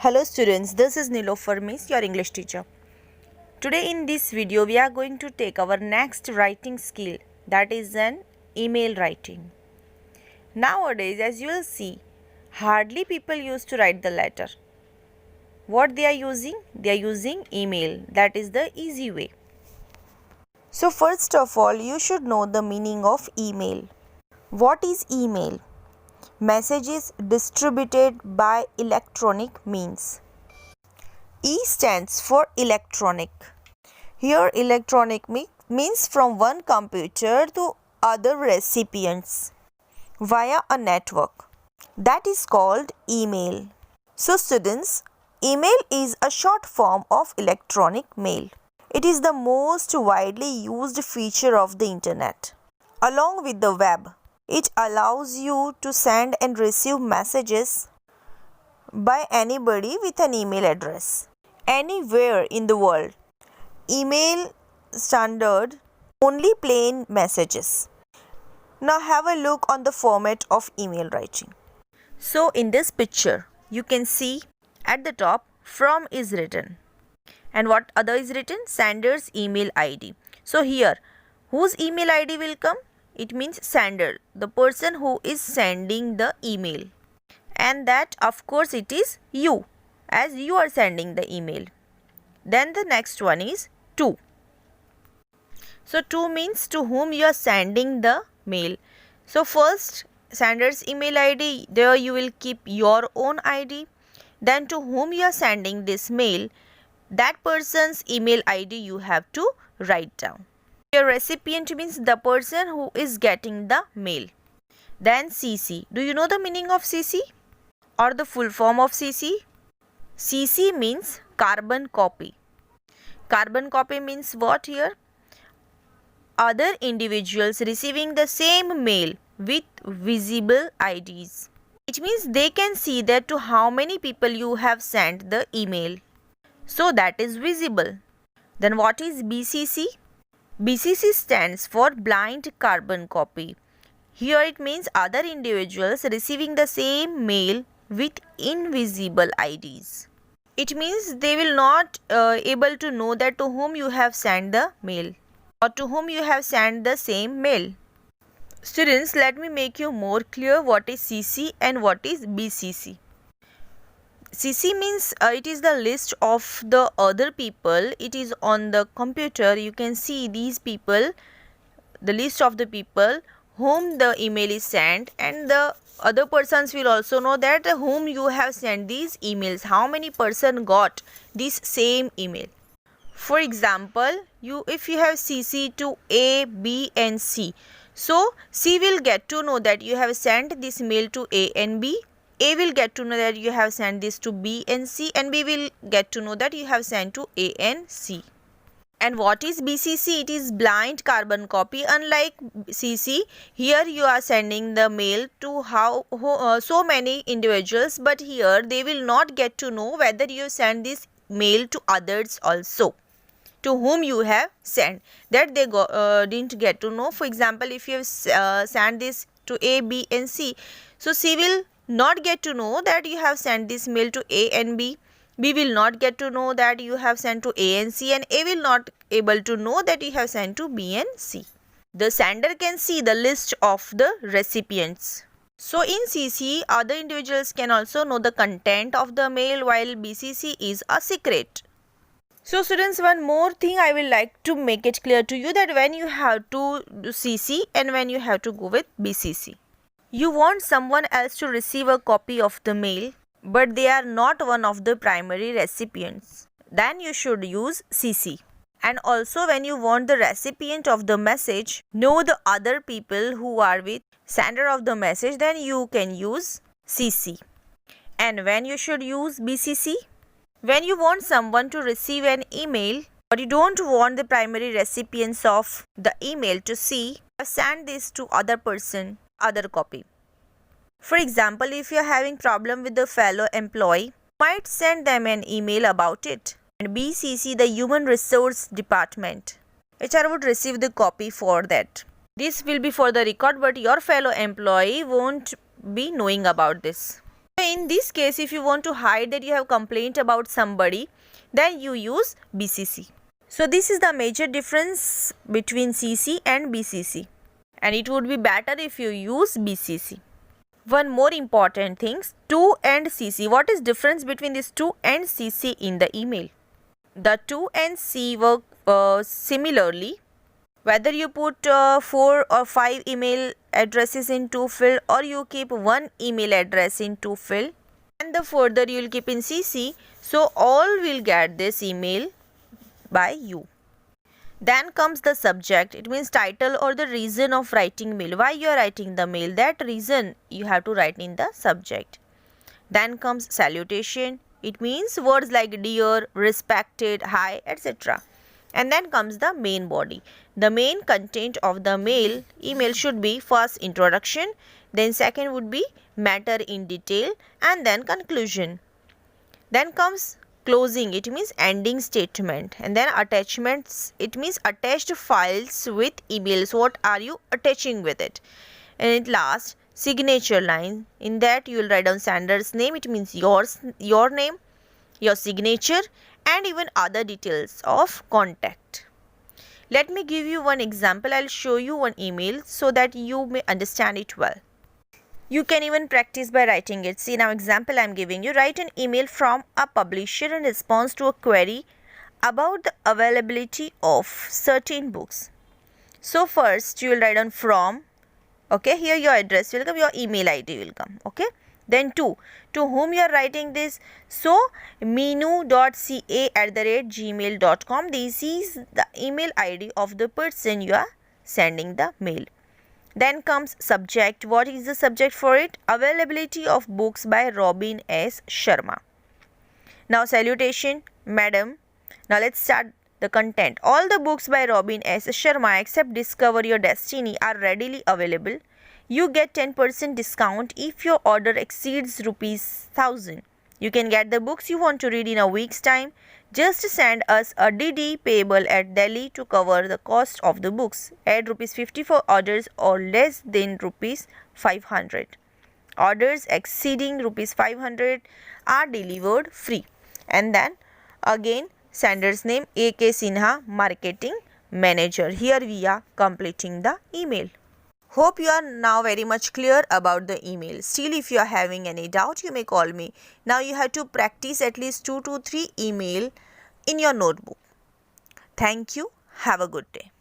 Hello students, this is Nilofer Miss, your English teacher. Today in this video, we are going to take our next writing skill, that is an email writing. Nowadays, as you will see, hardly people used to write the letter. What they are using? They are using email. That is the easy way. So first of all, you should know the meaning of email. What is email? Messages distributed by electronic means. E stands for electronic. Here electronic means from one computer to other recipients via a network. That is called email. So students, email is a short form of electronic mail. It is the most widely used feature of the internet. Along with the web, it allows you to send and receive messages by anybody with an email address anywhere in the world. Email standard only plain messages. Now have a look on the format of email writing. So in this picture, you can see at the top from is written. And what other is written? Sender's email ID. So here, whose email ID will come? It means sender, the person who is sending the email. And that of course it is you, as you are sending the email. Then the next one is to. So to means to whom you are sending the mail. So first sender's email ID, there you will keep your own ID. Then to whom you are sending this mail, that person's email ID you have to write down. Your recipient means the person who is getting the mail. Then CC. Do you know the meaning of CC or the full form of CC? CC means carbon copy. Carbon copy means what here? Other individuals receiving the same mail with visible IDs. It means they can see that to how many people you have sent the email. So that is visible. Then what is BCC? BCC stands for blind carbon copy. Here it means other individuals receiving the same mail with invisible IDs. It means they will not able to know that to whom you have sent the mail or to whom you have sent the same mail. Students, let me make you more clear what is CC and what is BCC. CC means it is the list of the other people. It is on the computer. You can see these people, the list of the people whom the email is sent, and the other persons will also know that whom you have sent these emails, how many person got this same email. For example, if you have CC to A, B and C, so C will get to know that you have sent this mail to A and B. A will get to know that you have sent this to B and C, and B will get to know that you have sent to A and C. And what is BCC? It is blind carbon copy. Unlike CC, here you are sending the mail to so many individuals, but here they will not get to know whether you send this mail to others also, to whom you have sent, that they didn't get to know. For example, if you have sent this to A, B and C, so C will not get to know that you have sent this mail to A and B. B will not get to know that you have sent to A and C, and A will not able to know that you have sent to B and C. The sender can see the list of the recipients. So in CC, other individuals can also know the content of the mail, while BCC is a secret. So students, one more thing I will like to make it clear to you, that when you have to do CC and when you have to go with BCC. You want someone else to receive a copy of the mail, but they are not one of the primary recipients. Then you should use CC. And also when you want the recipient of the message know the other people who are with sender of the message, then you can use CC. And when you should use BCC? When you want someone to receive an email, but you don't want the primary recipients of the email to see, send this to other person, other copy. For example, if you are having problem with the fellow employee, you might send them an email about it. And BCC, the human resource department, HR would receive the copy for that. This will be for the record, but your fellow employee won't be knowing about this. So in this case, if you want to hide that you have complained about somebody, then you use BCC. So this is the major difference between CC and BCC, and it would be better if you use BCC. One more important thing, to and CC. What is difference between this to and CC in the email? The to and C work similarly. Whether you put 4 or 5 email addresses in to field, or you keep one email address in to field, and the further you will keep in CC, so all will get this email by you. Then comes the subject. It means title or the reason of writing mail. Why you are writing the mail, that reason you have to write in the subject. Then comes salutation. It means words like dear, respected, hi, etc. And then comes the main body. The main content of the email should be first introduction, then second would be matter in detail, and then conclusion. Then comes closing. It means ending statement. And then attachments. It means attached files with emails. What are you attaching with it? And at last, signature line. In that you will write down sender's name. It means your name, your signature, and even other details of contact. Let me give you one example. I'll show you one email so that you may understand it well. You can even practice by writing it. See, now example I'm giving you. Write an email from a publisher in response to a query about the availability of certain books. So first you will write down from. Okay, here your address will come, your email ID will come. Okay. Then to whom you are writing this. So meenu.ca@gmail.com. This is the email ID of the person you are sending the mail. Then comes subject. What is the subject for it? Availability of books by Robin S. Sharma. Now salutation, madam. Now let's start the content. All the books by Robin S. Sharma except Discover Your Destiny are readily available. You get 10% discount if your order exceeds ₹1,000. You can get the books you want to read in a week's time. Just send us a DD payable at Delhi to cover the cost of the books. Add ₹50 for orders or less than ₹500. Orders exceeding ₹500 are delivered free. And then again, sender's name A.K. Sinha, Marketing Manager. Here we are completing the email. Hope you are now very much clear about the email. Still, if you are having any doubt, you may call me. Now you have to practice at least 2 to 3 email in your notebook. Thank you. Have a good day.